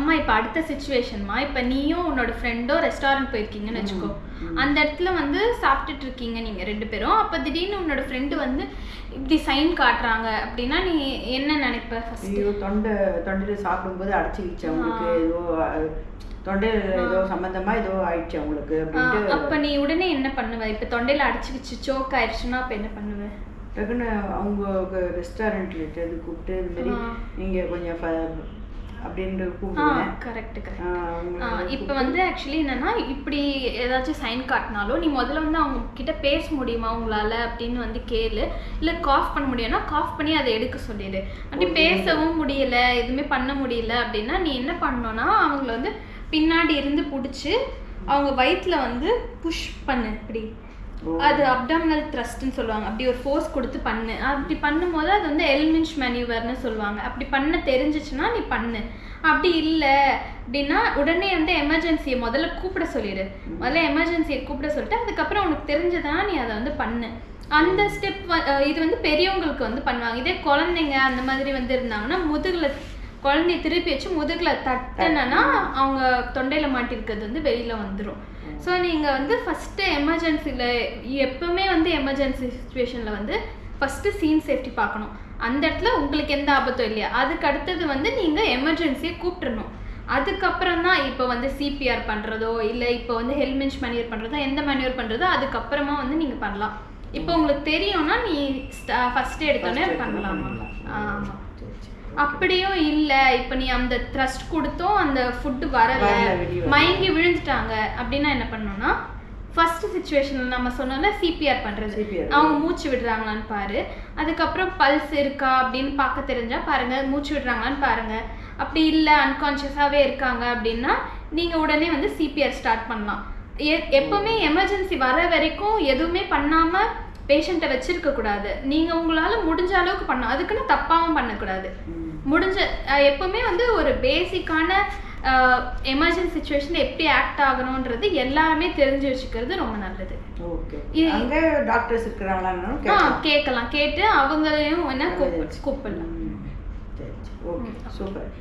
அம்மா இப்போ அடுத்த சிச்சுவேஷன்மா, இப்போ நீயும் உன்னோட ஃப்ரெண்டோ ரெஸ்டாரண்ட் போயிருக்கீங்கன்னு வச்சுக்கோ. அந்த இடத்துல வந்து சாப்பிட்டுட்டு இருக்கீங்க நீங்கள் 2 பேரும். அப்போ திடீர்னு உன்னோட ஃப்ரெண்டு வந்து இப்படி சைன் காட்டுறாங்க அப்படின்னா நீ என்ன நினைப்ப? ஐயோ, தொண்டையில் சாப்பிடும்போது அடைச்சிக்கிச்சு அவங்களுக்கு, ஏதோ தொண்டையில் ஏதோ சம்மந்தமாக ஏதோ ஆயிடுச்சு அவங்களுக்கு அப்படின்ட்டு. அப்போ நீ உடனே என்ன பண்ணுவ? இப்போ தொண்டையில் அடைச்சிக்கிச்சு, சோக் ஆயிடுச்சுன்னா அப்போ என்ன பண்ணுவேன்? டக்குன்னு அவங்க ரெஸ்டாரண்ட்ல இது கூப்பிட்டு இந்த மாதிரி நீங்கள் கொஞ்சம் அப்படின்ட்டு கூப்பிடுவேன். கரெக்ட். இப்போ வந்து ஆக்சுவலி என்னன்னா, இப்படி ஏதாச்சும் சைன் காட்டினாலும் நீ முதல்ல வந்து அவங்க கிட்ட பேச முடியுமா உங்களால அப்படின்னு வந்து கேளு. இல்லை காஃப் பண்ண முடியும்னா காஃப் பண்ணி அதை எடுக்க சொல்லிடு. அப்படி பேசவும் முடியல, எதுவுமே பண்ண முடியல அப்படின்னா நீ என்ன பண்ணணும்னா அவங்கள வந்து பின்னாடி இருந்து பிடிச்சி அவங்க வயிற்றுல வந்து புஷ் பண்ணு. இப்படி அது அப்டாமினல் த்ரஸ்ட்னு சொல்லுவாங்க. அப்படி ஒரு ஃபோர்ஸ் கொடுத்து பண்ணு. அப்படி பண்ணும்போது அது வந்து எல்மின்ச் மேனியூவர்னு சொல்லுவாங்க. அப்படி பண்ண தெரிஞ்சிச்சுன்னா நீ பண்ணு. அப்படி இல்லை அப்படின்னா உடனே வந்து எமர்ஜென்சியை முதல்ல கூப்பிட சொல்லிடு. முதல்ல எமர்ஜென்சியை கூப்பிட சொல்லிட்டு அதுக்கப்புறம் உனக்கு தெரிஞ்சதுன்னா நீ அதை வந்து பண்ணு. அந்த ஸ்டெப் இது வந்து பெரியவங்களுக்கு வந்து பண்ணுவாங்க. இதே குழந்தைங்க அந்த மாதிரி வந்து இருந்தாங்கன்னா முதுகில் குழந்தைய திருப்பி வச்சு முதுகில் தட்டினா அவங்க தொண்டையில் மாட்டிருக்கிறது வந்து வெளியில் வந்துடும். ஸோ நீங்கள் வந்து ஃபஸ்ட்டு எமர்ஜென்சியில் எப்போவுமே வந்து எமர்ஜென்சி சுச்சுவேஷனில் வந்து ஃபஸ்ட்டு சீன் சேஃப்டி பார்க்கணும். அந்த இடத்துல உங்களுக்கு எந்த ஆபத்தும் இல்லையா, அதுக்கு அடுத்தது வந்து நீங்கள் எமர்ஜென்சியை கூப்பிட்டுருணும். அதுக்கப்புறம் தான் இப்போ வந்து சிபிஆர் பண்ணுறதோ இல்லை இப்போ வந்து ஹெல்மின்ச் மேனியூர் பண்ணுறதோ எந்த மேனியூர் பண்ணுறதோ அதுக்கப்புறமா வந்து நீங்கள் பண்ணலாம். இப்போ உங்களுக்கு தெரியும்னா நீ ஃபஸ்ட்டு எடுத்தோடனே பண்ணலாமா? ஆமாம். அப்படியும் இல்லை, இப்போ நீ அந்த த்ரஸ்ட் கொடுத்தோம் அந்த ஃபுட்டு வரல, மயங்கி விழுந்துட்டாங்க அப்படின்னா என்ன பண்ணணும்னா ஃபர்ஸ்ட் சிச்சுவேஷனில் நம்ம சொன்னோம்ல சிபிஆர் பண்ணுறது, அவங்க மூச்சு விடுறாங்களான்னு பாரு. அதுக்கப்புறம் பல்ஸ் இருக்கா அப்படின்னு பார்க்க தெரிஞ்சா பாருங்க, மூச்சு விடுறாங்களான்னு பாருங்க. அப்படி இல்லை அன்கான்ஷியஸாகவே இருக்காங்க அப்படின்னா நீங்கள் உடனே வந்து சிபிஆர் ஸ்டார்ட் பண்ணலாம். எப்போவுமே எமர்ஜென்சி வர வரைக்கும் எதுவுமே பண்ணாமல் பேஷண்ட்டை வச்சிருக்க கூடாது. நீங்கள் உங்களால் முடிஞ்ச அளவுக்கு பண்ணணும், அதுக்குன்னு தப்பாகவும் பண்ணக்கூடாது. முடிஞ்ச எப்பவுமே வந்து ஒரு பேசிக்கான எமர்ஜென்சி சுச்சுவேஷன் எப்படி ஆக்ட் ஆகணும்ன்றது எல்லாருமே தெரிஞ்சு வச்சுக்கிறது ரொம்ப நல்லது. டாக்டர்ஸ் இருக்கிறாங்களா கேட்கலாம், கேட்டு அவங்களையும் என்ன கூப்பிடலாம். சூப்பர்.